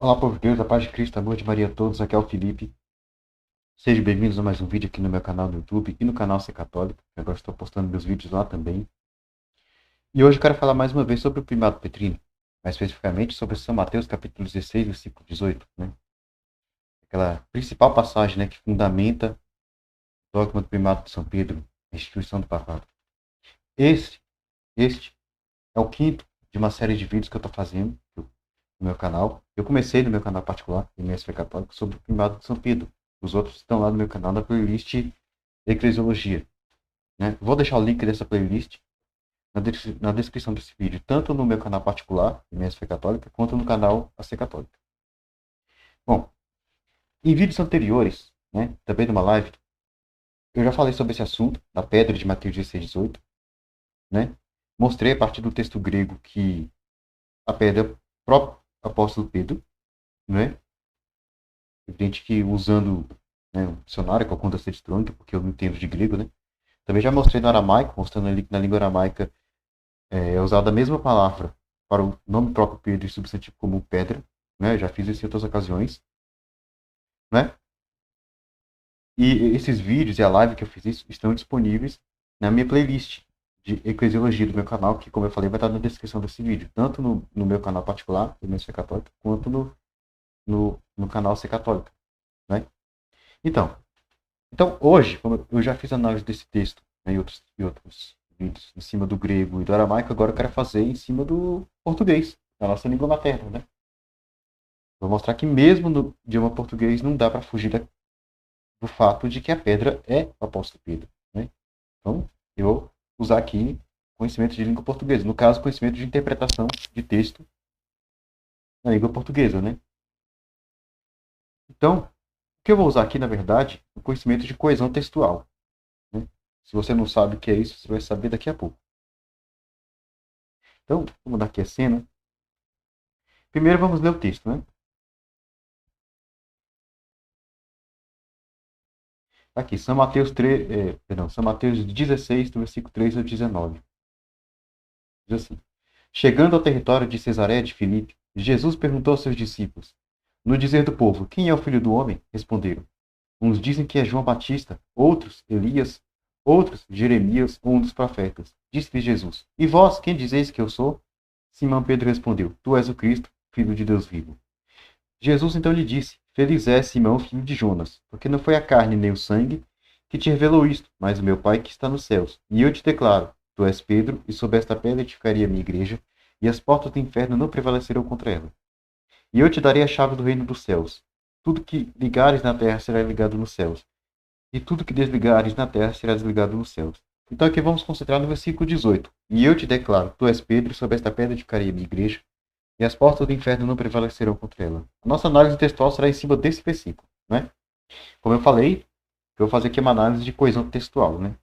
Olá, povo de Deus, a paz de Cristo, amor de Maria a todos, aqui é o Felipe. Sejam bem-vindos a mais um vídeo aqui no meu canal no YouTube e no canal Ser Católico, que agora estou postando meus vídeos lá também. E hoje eu quero falar mais uma vez sobre o primado petrino, mais especificamente sobre São Mateus capítulo 16, versículo 18, né? Aquela principal passagem, né, que fundamenta o dogma do primado de São Pedro, a instituição do papado. Este é o quinto de uma série de vídeos que eu estou fazendo no meu canal. Eu comecei no meu canal particular, MSV Católico, sobre o primado de São Pedro. Os outros estão lá no meu canal na playlist Eclesiologia. Né? Vou deixar o link dessa playlist na descrição desse vídeo, tanto no meu canal particular, MSV Católica, quanto no canal AC Católica. Bom, em vídeos anteriores, né, também numa live, eu já falei sobre esse assunto, da pedra de Mateus 16, 18. Né? Mostrei a partir do texto grego que a pedra é o próprio apóstolo Pedro, né? Evidente que usando, né, um dicionário com a conta strong, porque eu não entendo de grego, né? Também já mostrei no aramaico, mostrando ali que na língua aramaica é usada a mesma palavra para o nome próprio Pedro e substantivo comum pedra, né? Já fiz isso em outras ocasiões, né? E esses vídeos e a live que eu fiz isso estão disponíveis na minha playlist de eclesiologia do meu canal, que, como eu falei, vai estar na descrição desse vídeo, tanto no meu canal particular, do Ser Católico, quanto no canal Ser Católica, né? Então, hoje, como eu já fiz análise desse texto, né, e outros vídeos em cima do grego e do aramaico, agora eu quero fazer em cima do português, da nossa língua materna, né? Vou mostrar que mesmo no idioma português não dá para fugir do fato de que a pedra é o apóstolo Pedro, né? Então, eu vou usar aqui conhecimento de língua portuguesa, no caso, conhecimento de interpretação de texto na língua portuguesa, né? Então, o que eu vou usar aqui, na verdade, é o conhecimento de coesão textual, né? Se você não sabe o que é isso, você vai saber daqui a pouco. Então, vamos dar aqui a cena. Primeiro vamos ler o texto, né? Aqui, São Mateus 3, São Mateus 16, do versículo 3 ao 19. Diz assim: Chegando ao território de Cesareia de Filipe, Jesus perguntou aos seus discípulos: No dizer do povo, quem é o filho do homem? Responderam: Uns dizem que é João Batista, outros Elias, outros Jeremias ou um dos profetas. Disse-lhe Jesus: E vós, quem dizeis que eu sou? Simão Pedro respondeu: Tu és o Cristo, filho de Deus vivo. Jesus então lhe disse: Feliz és, Simão, filho de Jonas, porque não foi a carne nem o sangue que te revelou isto, mas o meu Pai que está nos céus. E eu te declaro: Tu és Pedro, e sob esta pedra edificaria a minha igreja, e as portas do inferno não prevalecerão contra ela. E eu te darei a chave do reino dos céus. Tudo que ligares na terra será ligado nos céus, e tudo que desligares na terra será desligado nos céus. Então aqui vamos concentrar no versículo 18. E eu te declaro: Tu és Pedro, e sob esta pedra edificaria a minha igreja, e as portas do inferno não prevalecerão contra ela. A nossa análise textual será em cima desse versículo, né? Como eu falei, eu vou fazer aqui uma análise de coesão textual, né?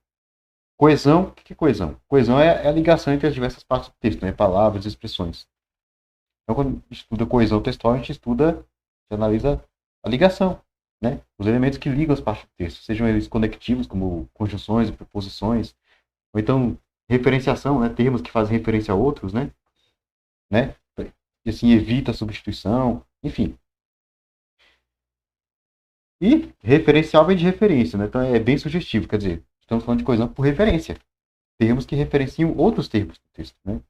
Coesão, o que é coesão? Coesão é a ligação entre as diversas partes do texto, né? Palavras, expressões. Então, quando a gente estuda coesão textual, a gente analisa a ligação, né? Os elementos que ligam as partes do texto, sejam eles conectivos, como conjunções e preposições, ou então referenciação, né? Termos que fazem referência a outros, né? E assim evita a substituição, enfim. E referencial vem de referência, né? Então é bem sugestivo, quer dizer, estamos falando de coesão por referência. Termos que referenciam outros termos do texto, né?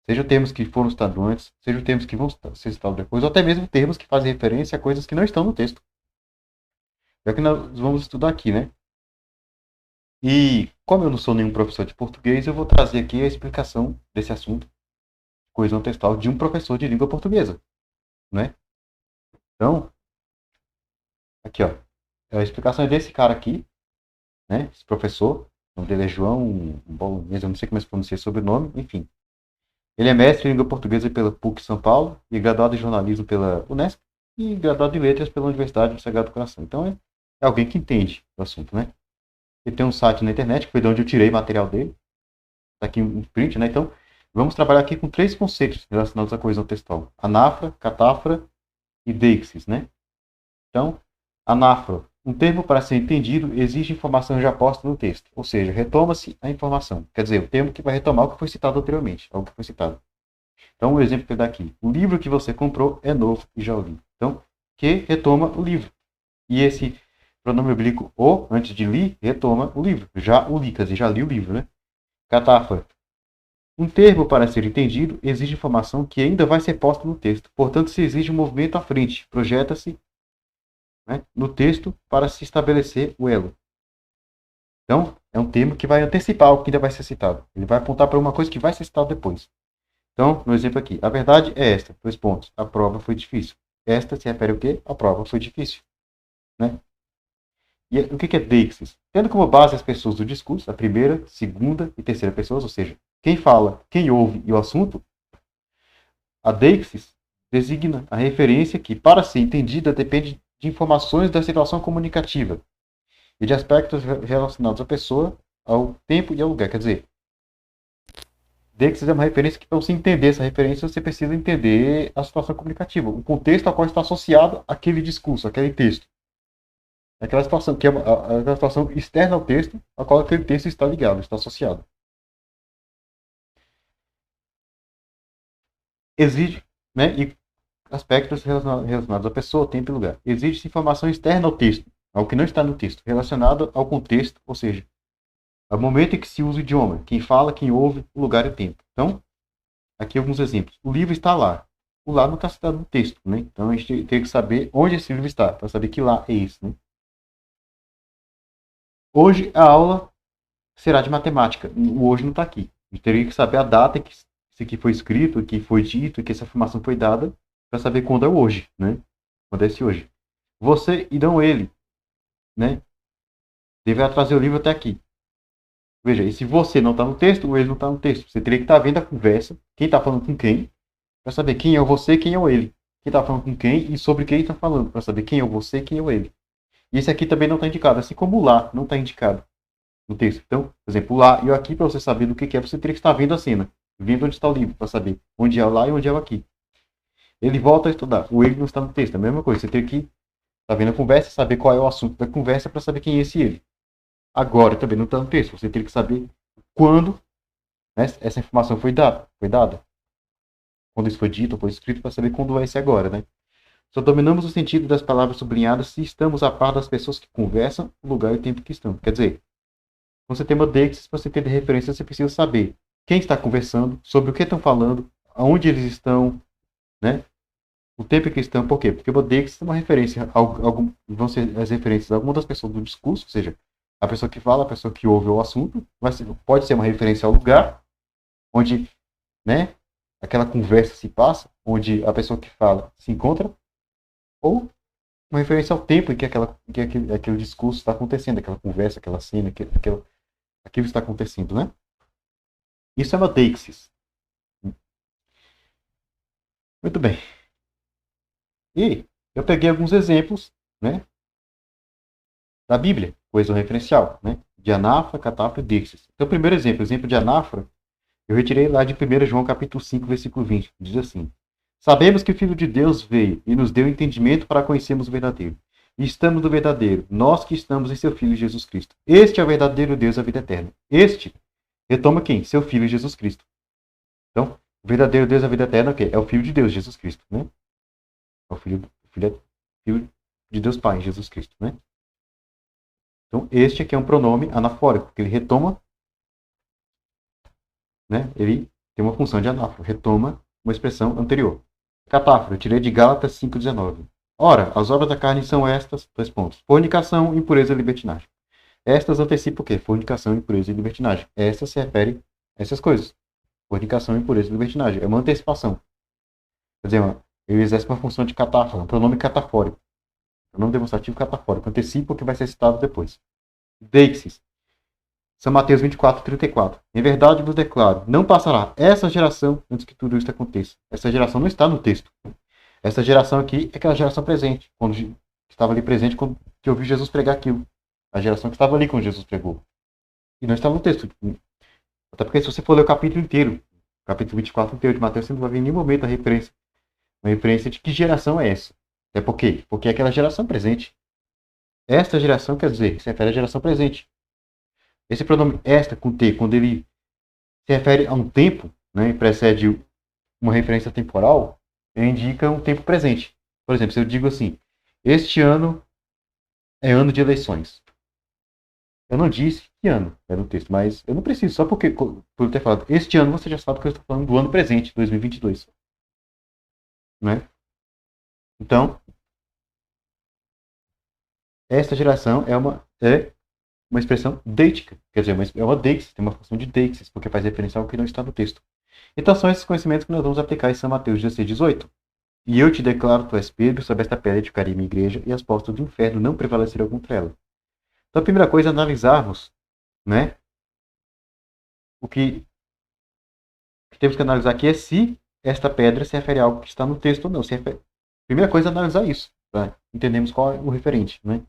Sejam termos que foram citados antes, sejam termos que vão ser citados depois, ou até mesmo termos que fazem referência a coisas que não estão no texto. É o que nós vamos estudar aqui, né? E como eu não sou nenhum professor de português, eu vou trazer aqui a explicação desse assunto, coesão textual, de um professor de língua portuguesa, né? Então, aqui, ó. A explicação é desse cara aqui, né? Esse professor. O nome dele é João, bom, eu não sei como é que pronuncia o sobrenome, enfim. Ele é mestre em língua portuguesa pela PUC São Paulo e graduado em jornalismo pela Unesp e graduado em letras pela Universidade do Sagrado Coração. Então é alguém que entende o assunto, né? Ele tem um site na internet, que foi de onde eu tirei material dele. Está aqui um print, né? Então, vamos trabalhar aqui com 3 conceitos relacionados à coesão textual: anáfora, catáfora e deixis, né? Então, anáfora, um termo para ser entendido exige informação já posta no texto, ou seja, retoma-se a informação. Quer dizer, o termo que vai retomar o que foi citado anteriormente, algo que foi citado. Então, o exemplo que ele dá aqui. O livro que você comprou é novo e já o li. Então, que retoma o livro. E esse pronome oblíquo o, antes de li, retoma o livro. Já o li, quer dizer, já li o livro, né? Catáfora. Um termo, para ser entendido, exige informação que ainda vai ser posta no texto. Portanto, se exige um movimento à frente, projeta-se, né, no texto para se estabelecer o elo. Então, é um termo que vai antecipar o que ainda vai ser citado. Ele vai apontar para uma coisa que vai ser citada depois. Então, no exemplo aqui, a verdade é esta, 2 pontos. A prova foi difícil. Esta se refere ao quê? A prova foi difícil. Né? E o que é deixis? Tendo como base as pessoas do discurso, a primeira, segunda e terceira pessoas, ou seja, quem fala, quem ouve e o assunto, a deixis designa a referência que, para ser entendida, depende de informações da situação comunicativa e de aspectos relacionados à pessoa, ao tempo e ao lugar. Quer dizer, deixis é uma referência que, para você entender essa referência, você precisa entender a situação comunicativa, o contexto ao qual está associado aquele discurso, aquele texto. Aquela situação que é aquela situação externa ao texto, a qual aquele texto está ligado, está associado. Exige, né, e aspectos relacionados à pessoa, tempo e lugar. Exige informação externa ao texto, ao que não está no texto, relacionado ao contexto, ou seja, ao momento em que se usa o idioma, quem fala, quem ouve, o lugar e o tempo. Então, aqui alguns exemplos. O livro está lá. O lá não está citado no texto, né? Então a gente tem que saber onde esse livro está, para saber que lá é esse, né? Hoje a aula será de matemática. O hoje não está aqui. A gente teria que saber a data que isso aqui foi escrito, que foi dito, que essa informação foi dada, para saber quando é o hoje, né? Quando é esse hoje. Você e não ele, né? Deverá trazer o livro até aqui. Veja, e se você não está no texto, ou ele não está no texto, você teria que estar vendo a conversa, quem está falando com quem, para saber quem é o você, quem é o ele. Quem está falando com quem e sobre quem está falando, para saber quem é o você, quem é o ele. E esse aqui também não está indicado, assim como o lá não está indicado no texto. Então, por exemplo, o lá e o aqui, para você saber do que é, você teria que estar vendo a cena, vendo onde está o livro, para saber onde é o lá e onde é o aqui. Ele volta a estudar, o ele não está no texto, é a mesma coisa, você teria que estar vendo a conversa, saber qual é o assunto da conversa, para saber quem é esse ele. Agora também não está no texto, você teria que saber quando, né, essa informação foi dada. Quando isso foi dito ou foi escrito, para saber quando é esse agora, né? Só dominamos o sentido das palavras sublinhadas se estamos a par das pessoas que conversam, o lugar e o tempo que estão. Quer dizer, quando você tem uma deixis, para você ter referência, você precisa saber quem está conversando, sobre o que estão falando, aonde eles estão, né? O tempo que estão. Por quê? Porque o deixis é uma referência, vão ser as referências a alguma das pessoas do discurso, ou seja, a pessoa que fala, a pessoa que ouve o assunto, pode ser uma referência ao lugar onde, né, aquela conversa se passa, onde a pessoa que fala se encontra, ou uma referência ao tempo em que aquele discurso está acontecendo, aquela conversa, aquela cena, aquilo está acontecendo, né? Isso é uma deixis. Muito bem. E eu peguei alguns exemplos, né, da Bíblia, coisa referencial, né, de anáfora, catáfora e deixis. Então, o primeiro exemplo de anáfora, eu retirei lá de 1 João capítulo 5, versículo 20. Diz assim: Sabemos que o Filho de Deus veio e nos deu entendimento para conhecermos o verdadeiro. E estamos no verdadeiro, nós que estamos em seu Filho Jesus Cristo. Este é o verdadeiro Deus da vida eterna. Este retoma quem? Seu Filho Jesus Cristo. Então, o verdadeiro Deus da vida eterna é o quê? É o Filho de Deus, Jesus Cristo, né? É o filho de Deus Pai, Jesus Cristo, né? Então, este aqui é um pronome anafórico, que ele retoma, né? Ele tem uma função de anáfora, retoma uma expressão anterior. Catáfora, eu tirei de Gálatas 5,19. Ora, as obras da carne são estas, 2 pontos. Fornicação, impureza e libertinagem. Estas antecipam o quê? Fornicação, impureza e libertinagem. Estas se referem a essas coisas. Fornicação, impureza e libertinagem. É uma antecipação. Quer dizer, ele exerce uma função de catáfora, um pronome catafórico. Pronome demonstrativo catafórico. Antecipa o que vai ser citado depois. Deixis. São Mateus 24, 34. Em verdade vos declaro, não passará essa geração antes que tudo isso aconteça. Essa geração não está no texto. Essa geração aqui é aquela geração presente, quando estava ali presente quando que ouviu Jesus pregar aquilo. A geração que estava ali quando Jesus pregou. E não está no texto. Até porque se você for ler o capítulo inteiro, capítulo 24 inteiro de Mateus, você não vai ver em nenhum momento a referência. Uma referência de que geração é essa. É por quê? Porque é aquela geração presente. Esta geração quer dizer, se refere à geração presente. Esse pronome esta com T, quando ele se refere a um tempo, né, precede uma referência temporal, indica um tempo presente. Por exemplo, se eu digo assim, este ano é ano de eleições. Eu não disse que ano é no texto, mas eu não preciso, só porque, por eu ter falado este ano, você já sabe que eu estou falando do ano presente, 2022. Né? Então, esta geração é uma expressão deítica, quer dizer, é uma deixis, tem uma função de deixis, porque faz referência ao que não está no texto. Então são esses conhecimentos que nós vamos aplicar em São Mateus 16, 18. E eu te declaro, tu és Pedro, sobre esta pedra edificarei minha igreja, e as portas do inferno não prevalecerão contra ela. Então a primeira coisa é analisarmos, né, o que temos que analisar aqui é se esta pedra se refere a algo que está no texto ou não. Primeira coisa é analisar isso, para entendermos qual é o referente. Né?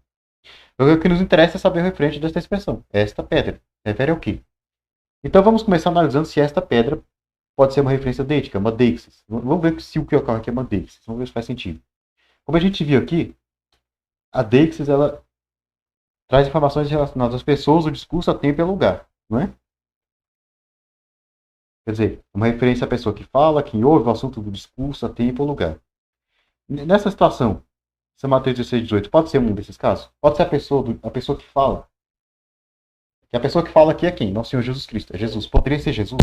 O que nos interessa é saber o referente desta expressão. Esta pedra refere ao quê? Então vamos começar analisando se esta pedra pode ser uma referência deítica, uma deixis. Vamos ver se o que ocorre aqui é uma deixis. Vamos ver se faz sentido. Como a gente viu aqui, a deixis ela traz informações relacionadas às pessoas, o discurso, a tempo e a lugar. Não é? Quer dizer, uma referência à pessoa que fala, que ouve o assunto do discurso, a tempo ou lugar. Nessa situação, São Mateus 16, 18, pode ser um desses casos? Pode ser a pessoa que fala. Que a pessoa que fala aqui é quem? Nosso Senhor Jesus Cristo. É Jesus. Poderia ser Jesus?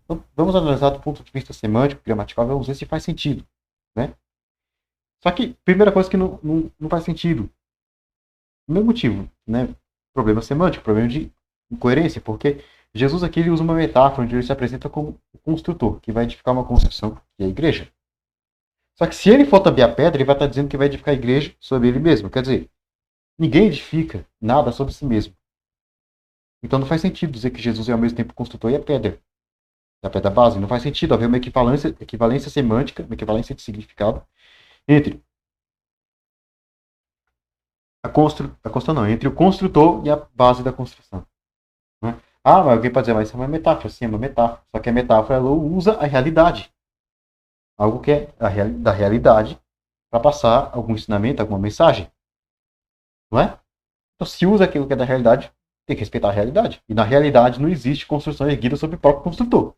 Então, vamos analisar do ponto de vista semântico, gramatical, vamos ver se faz sentido. Né? Só que, primeira coisa que não faz sentido. O meu motivo, né? Problema semântico, problema de incoerência, porque Jesus aqui ele usa uma metáfora onde ele se apresenta como o construtor, que vai edificar uma construção, que é a igreja. Só que se ele for também a pedra, ele vai estar dizendo que vai edificar a igreja sobre ele mesmo. Quer dizer, ninguém edifica nada sobre si mesmo. Então não faz sentido dizer que Jesus é ao mesmo tempo construtor e a pedra. A pedra base. Não faz sentido haver uma equivalência semântica, uma equivalência de significado entre entre o construtor e a base da construção. Né? Ah, mas alguém pode dizer, mas isso é uma metáfora. Sim, é uma metáfora. Só que a metáfora ela usa a realidade. Algo que é da realidade para passar algum ensinamento, alguma mensagem. Não é? Então, se usa aquilo que é da realidade, tem que respeitar a realidade. E na realidade não existe construção erguida sobre o próprio construtor.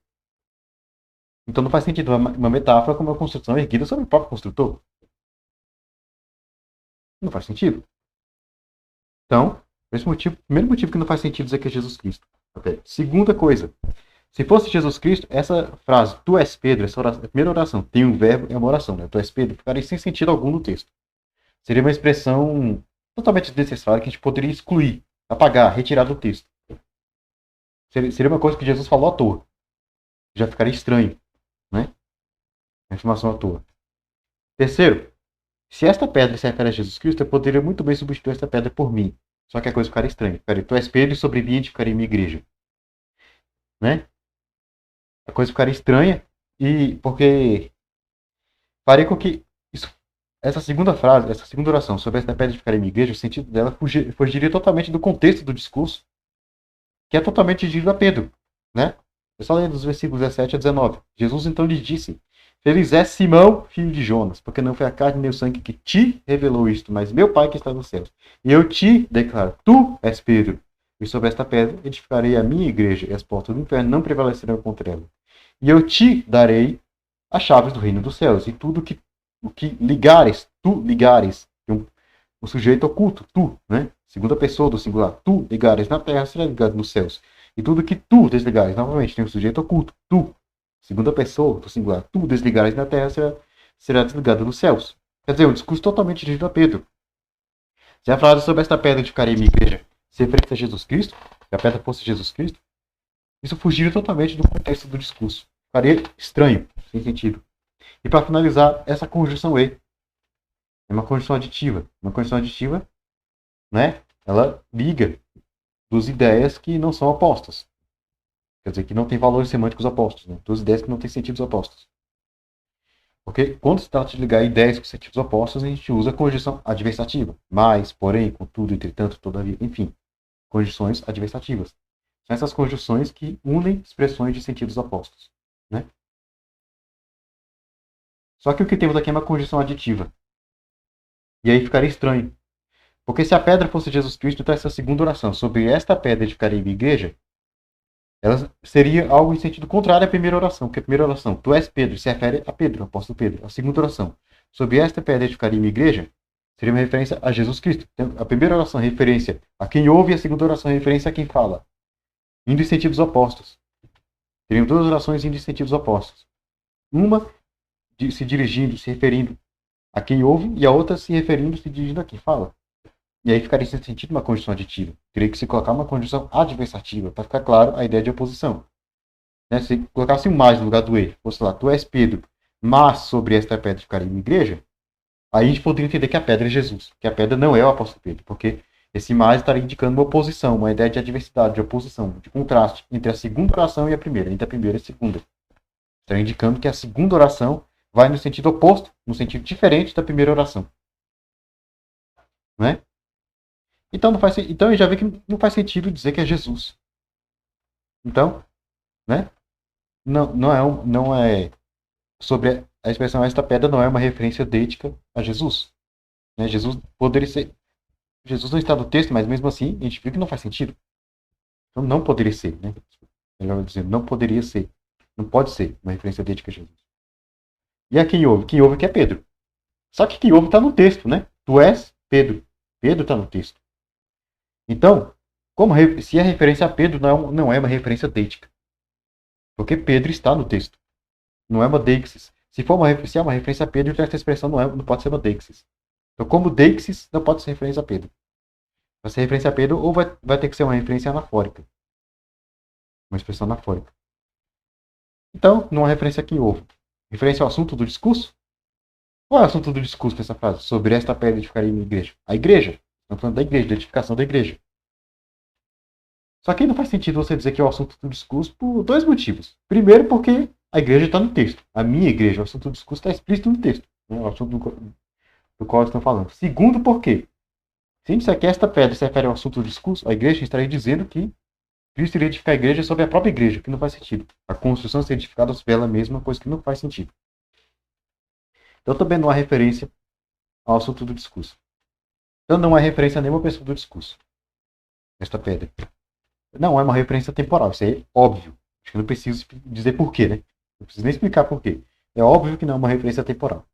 Então não faz sentido uma metáfora como uma construção erguida sobre o próprio construtor. Não faz sentido. Então, esse motivo, primeiro motivo que não faz sentido dizer que é Jesus Cristo. Okay. Segunda coisa, se fosse Jesus Cristo, essa frase, tu és Pedro, essa oração, a primeira oração, tem um verbo, é uma oração, né? Tu és Pedro, ficaria sem sentido algum no texto. Seria uma expressão totalmente desnecessária que a gente poderia excluir, apagar, retirar do texto. Seria uma coisa que Jesus falou à toa. Já ficaria estranho, né? A informação à toa. Terceiro, se esta pedra se refere a Jesus Cristo, eu poderia muito bem substituir esta pedra por mim. Só que a coisa ficaria estranha. Tu és Pedro e sobre mim edificarei minha igreja. Né? A coisa ficaria estranha e porque faria com que essa segunda frase, essa segunda oração sobre esta pedra edificarei minha igreja, o sentido dela fugiria totalmente do contexto do discurso, que é totalmente dirigido a Pedro. Né? Eu só leio dos versículos 17 a 19. Jesus então lhe disse: Feliz é Simão, filho de Jonas, porque não foi a carne nem o sangue que te revelou isto, mas meu Pai que está nos céus. E eu te declaro, tu és Pedro, e sobre esta pedra edificarei a minha igreja, e as portas do inferno não prevalecerão contra ela. E eu te darei as chaves do reino dos céus, e tudo o que ligares, tu ligares, o sujeito oculto, tu, né? Segunda pessoa do singular, tu ligares na terra, será ligado nos céus. E tudo que tu desligares, novamente, tem o sujeito oculto, tu, segunda pessoa do singular, tu desligares na terra, será desligado nos céus. Quer dizer, um discurso totalmente dirigido a Pedro. Se a frase sobre esta pedra edificarei minha igreja se referisse a Jesus Cristo, se a pedra fosse Jesus Cristo, isso fugiria totalmente do contexto do discurso. Ficaria estranho, sem sentido. E para finalizar, essa conjunção E é uma conjunção aditiva. Uma conjunção aditiva, né, ela liga duas ideias que não são opostas. Quer dizer, que não tem valores semânticos opostos. Né? Duas ideias que não têm sentidos opostos. Porque quando se trata de ligar ideias com sentidos opostos, a gente usa a conjunção adversativa. Mas, porém, contudo, entretanto, todavia, enfim. Conjunções adversativas. São essas conjunções que unem expressões de sentidos opostos. Né? Só que o que temos aqui é uma conjunção aditiva. E aí ficaria estranho. Porque se a pedra fosse Jesus Cristo, então essa segunda oração, sobre esta pedra edificarei minha igreja, ela seria algo em sentido contrário à primeira oração, porque a primeira oração, tu és Pedro, se refere a Pedro, apóstolo Pedro. A segunda oração, sobre esta pedra edificaria minha igreja, seria uma referência a Jesus Cristo. Então, a primeira oração é referência a quem ouve e a segunda oração é referência a quem fala, indo em sentidos opostos. Teriam duas orações indo em sentidos opostos. Uma se dirigindo, se referindo a quem ouve, e a outra se referindo, se dirigindo a quem fala. E aí ficaria sem sentido uma conjunção aditiva. Teria que se colocar uma conjunção adversativa, para ficar claro a ideia de oposição. Né? Se colocasse um mais no lugar do e, fosse lá, tu és Pedro, mas sobre esta pedra ficaria uma igreja, aí a gente poderia entender que a pedra é Jesus, que a pedra não é o apóstolo Pedro, porque esse mais estaria indicando uma oposição, uma ideia de adversidade, de oposição, de contraste entre a segunda oração e a primeira, entre a primeira e a segunda. Estaria indicando que a segunda oração vai no sentido oposto, no sentido diferente da primeira oração. Não é? Então, então já vê que não faz sentido dizer que é Jesus. Então, né? Não é sobre a expressão esta pedra não é uma referência deítica a Jesus. Né? Jesus poderia ser. Jesus não está no texto, mas mesmo assim a gente viu que não faz sentido. Então não poderia ser, né? Melhor dizendo, não poderia ser. Não pode ser uma referência deítica a Jesus. E a quem ouve? Quem ouve que é Pedro. Só que quem ouve está no texto, né? Tu és Pedro. Pedro está no texto. Então, se é referência a Pedro, não é uma referência deítica. Porque Pedro está no texto. Não é uma deixis. Se é uma referência a Pedro, então essa expressão não pode ser uma deixis. Então, como deixis, não pode ser referência a Pedro. Para ser referência a Pedro, ou vai ter que ser uma referência anafórica. Uma expressão anafórica. Então, não é referência a quem ouve. Referência ao assunto do discurso? Qual é o assunto do discurso dessa frase? Sobre esta pedra edificaria minha igreja. A igreja. Estamos falando da igreja, da edificação da igreja. Só que não faz sentido você dizer que é o assunto do discurso por dois motivos. Primeiro, porque a igreja está no texto. A minha igreja, o assunto do discurso está explícito no texto. Né? O assunto do qual estão falando. Segundo, porque se a gente disser que esta pedra se refere ao assunto do discurso, a igreja estaria dizendo que Cristo iria edificar a igreja sobre a própria igreja, que não faz sentido. A construção ser edificada sobre ela mesma, coisa que não faz sentido. Então também não há referência ao assunto do discurso. Então não há referência a nenhuma pessoa do discurso. Esta pedra. Não é uma referência temporal, isso é óbvio. Acho que não preciso dizer porquê, né? Não preciso nem explicar porquê. É óbvio que não é uma referência temporal.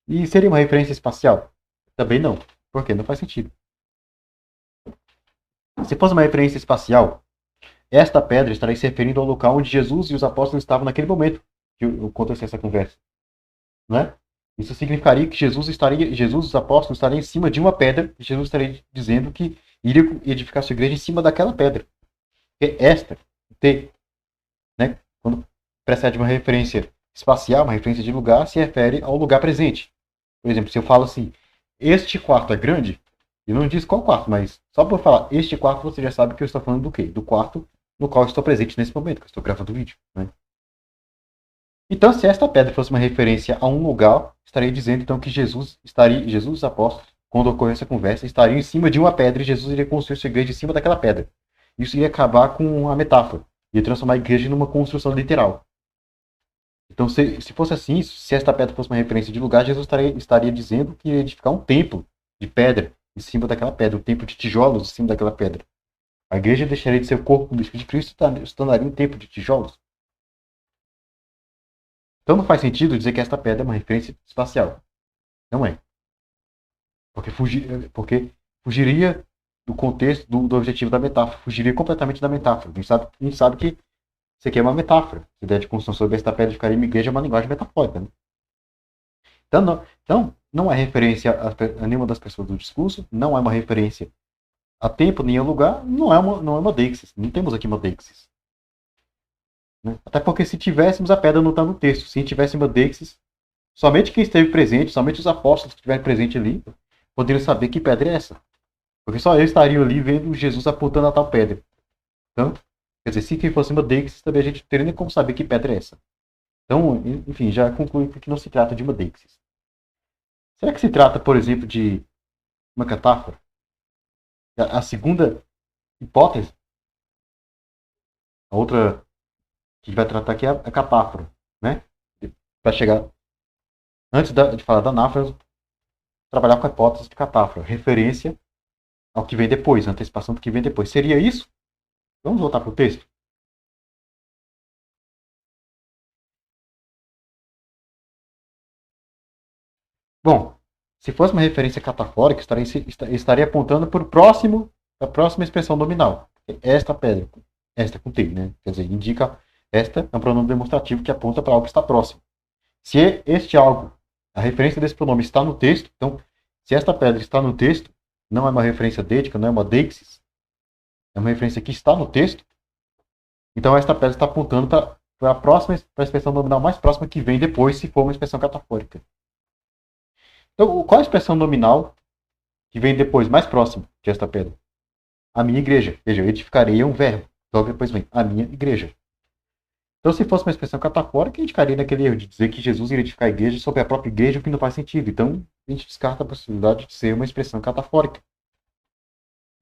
E seria uma referência espacial? Também não. Por quê? Não faz sentido. Se fosse uma referência espacial, esta pedra estaria se referindo ao local onde Jesus e os apóstolos estavam naquele momento que aconteceu essa conversa. Não é? Isso significaria que Jesus e os apóstolos estariam em cima de uma pedra e Jesus estaria dizendo que iria edificar sua igreja em cima daquela pedra. Porque esta, né, quando precede uma referência espacial, uma referência de lugar, se refere ao lugar presente. Por exemplo, se eu falo assim, este quarto é grande, eu não diz qual quarto, mas só por falar este quarto, você já sabe que eu estou falando do quê? Do quarto no qual eu estou presente nesse momento, que eu estou gravando o vídeo. Né? Então, se esta pedra fosse uma referência a um lugar, estaria dizendo então que Jesus e os apóstolos, quando ocorreu essa conversa, estariam em cima de uma pedra e Jesus iria construir sua igreja em cima daquela pedra. Isso iria acabar com a metáfora, ia transformar a igreja numa construção literal. Então, se fosse assim, se esta pedra fosse uma referência de lugar, Jesus estaria dizendo que ia edificar um templo de pedra em cima daquela pedra, um templo de tijolos em cima daquela pedra. A igreja deixaria de ser o corpo místico de Cristo e se tornaria um templo de tijolos. Então não faz sentido dizer que esta pedra é uma referência espacial. Não é. Porque fugiria do contexto, do objetivo da metáfora. Fugiria completamente da metáfora. A gente sabe que isso aqui é uma metáfora. A ideia de construção sobre esta pedra ficaria em igreja é uma linguagem metafórica. Né? Então, não é referência a nenhuma das pessoas do discurso, não é uma referência a tempo nem a lugar, não é uma deixis. Não temos aqui uma deixis. Né? Até porque se tivéssemos, a pedra não está no texto. Se tivéssemos uma deixis, somente quem esteve presente, somente os apóstolos que estiverem presentes ali, poderiam saber que pedra é essa. Porque só eles estariam ali vendo Jesus apontando a tal pedra. Então, quer dizer, se quem fosse uma deixis, também a gente não teria nem como saber que pedra é essa. Então, enfim, já conclui que não se trata de uma deixis. Será que se trata, por exemplo, de uma catáfora? A segunda hipótese, a outra que a gente vai tratar aqui é a catáfora, né? Para chegar, antes de falar da anáfora, trabalhar com a hipótese de catáfora, referência ao que vem depois, antecipação do que vem depois. Seria isso? Vamos voltar para o texto? Bom, se fosse uma referência catafórica, estaria apontando para a próxima expressão nominal. Esta pedra, esta com T, né? Quer dizer, indica esta é um pronome demonstrativo que aponta para algo que está próximo. Se este algo, a referência desse pronome está no texto, então, se esta pedra está no texto, não é uma referência deítica, não é uma deixis, é uma referência que está no texto, então esta pedra está apontando para a expressão nominal mais próxima que vem depois, se for uma expressão catafórica. Então, qual a expressão nominal que vem depois, mais próximo de esta pedra? A minha igreja. Veja, eu edificarei é um verbo. Logo depois vem a minha igreja. Então, se fosse uma expressão catafórica, a gente cairia naquele erro de dizer que Jesus iria edificar a igreja sobre a própria igreja, o que não faz sentido. Então, a gente descarta a possibilidade de ser uma expressão catafórica.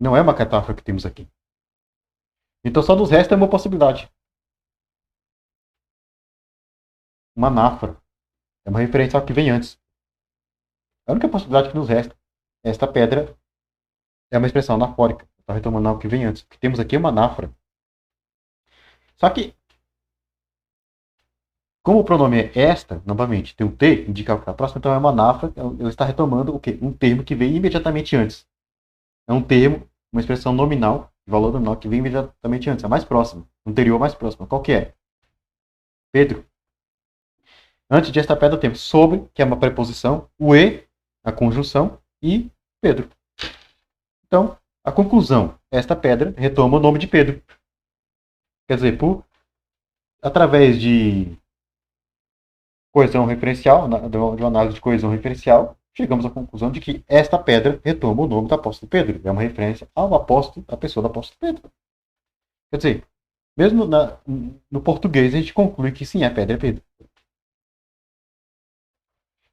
Não é uma catáfora que temos aqui. Então, só nos resta uma possibilidade. Uma anáfora. É uma referência ao que vem antes. A única possibilidade que nos resta, esta pedra é uma expressão anafórica. Está retomando algo que vem antes. O que temos aqui é uma anáfora. Só que, como o pronome é esta, novamente, tem um T, indica o que está próximo, então é uma anáfora. Ele está retomando o quê? Um termo que vem imediatamente antes. É um termo, uma expressão nominal, de valor nominal, que vem imediatamente antes. É mais próximo. Anterior mais próximo. Qual que é? Pedro. Antes de esta pedra temos sobre, que é uma preposição, o e, a conjunção, e Pedro. Então, a conclusão, esta pedra retoma o nome de Pedro. Quer dizer, através de coesão referencial, de uma análise de coesão referencial, chegamos à conclusão de que esta pedra retoma o nome do apóstolo Pedro. É uma referência ao apóstolo, à pessoa do apóstolo Pedro. Quer dizer, mesmo no português, a gente conclui que sim, a pedra é Pedro.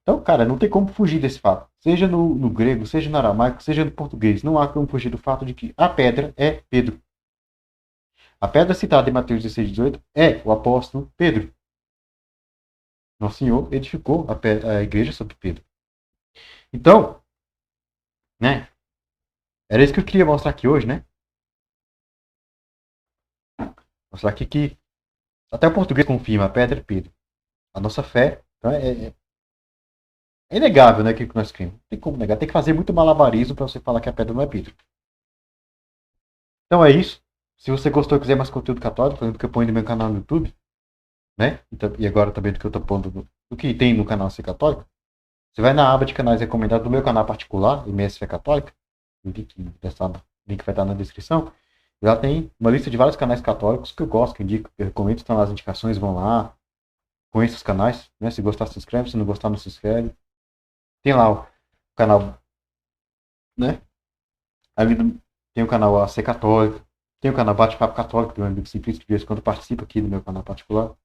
Então, cara, não tem como fugir desse fato. Seja no grego, seja no aramaico, seja no português. Não há como fugir do fato de que a pedra é Pedro. A pedra citada em Mateus 16:18 é o apóstolo Pedro. Nosso Senhor edificou a igreja sobre Pedro. Então, né? Era isso que eu queria mostrar aqui hoje, né? Mostrar aqui que até o português confirma a pedra é Pedro. A nossa fé então, é inegável, né? Aquilo que nós cremos. Não tem como negar. Tem que fazer muito malabarismo para você falar que a pedra não é Pedro. Então é isso. Se você gostou e quiser mais conteúdo católico, do que eu ponho no meu canal no YouTube, né? E agora também do que eu estou pondo do que tem no canal Ser Católico, você vai na aba de canais recomendados do meu canal particular, MS Fé Católica, o link vai estar na descrição. E lá tem uma lista de vários canais católicos que eu gosto, que eu indico, que eu recomendo, estão lá as indicações, vão lá, conheça os canais, né? Se gostar, se inscreve, se não gostar, não se inscreve. Tem lá o canal, né? Ali tem o canal AC Católica, tem o canal Bate-Papo Católico, do meu amigo Simplício, que de vez em quando participa aqui do meu canal particular.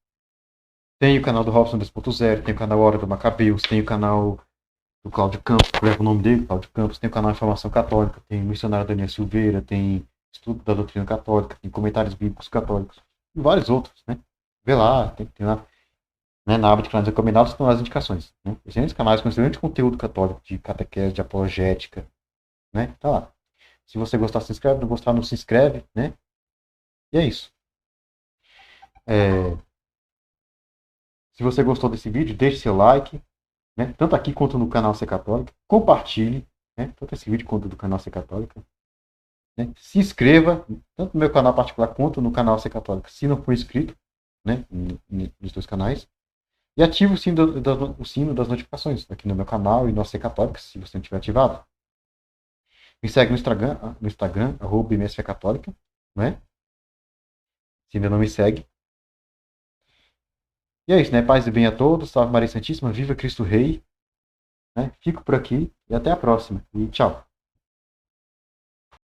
Tem o canal do Robson 2.0, tem o canal Hora do Macabeus, tem o canal do Cláudio Campos, que leva o nome dele, Cláudio Campos, tem o canal Informação Católica, tem o missionário Daniel Silveira, tem Estudo da Doutrina Católica, tem comentários bíblicos católicos, e vários outros, né? Vê lá, tem lá, né, na aba de canais recomendados estão as indicações, né? Excelentes canais com excelente conteúdo católico, de catequese, de apologética, né? Tá lá. Se você gostar, se inscreve, não gostar, não se inscreve, né? E é isso. Se você gostou desse vídeo, deixe seu like, né? Tanto aqui quanto no canal Ser Católica. Compartilhe, né? Tanto esse vídeo quanto do canal Ser Católica. Né? Se inscreva, tanto no meu canal particular quanto no canal Ser Católica, se não for inscrito, né? Nos dois canais. E ative o sino das notificações aqui no meu canal e no Ser Católica, se você não tiver ativado. Me segue no Instagram @MSFéCatólica, né? Se ainda não me segue. E é isso, né? Paz e bem a todos. Salve Maria Santíssima. Viva Cristo Rei. Né? Fico por aqui e até a próxima. E tchau.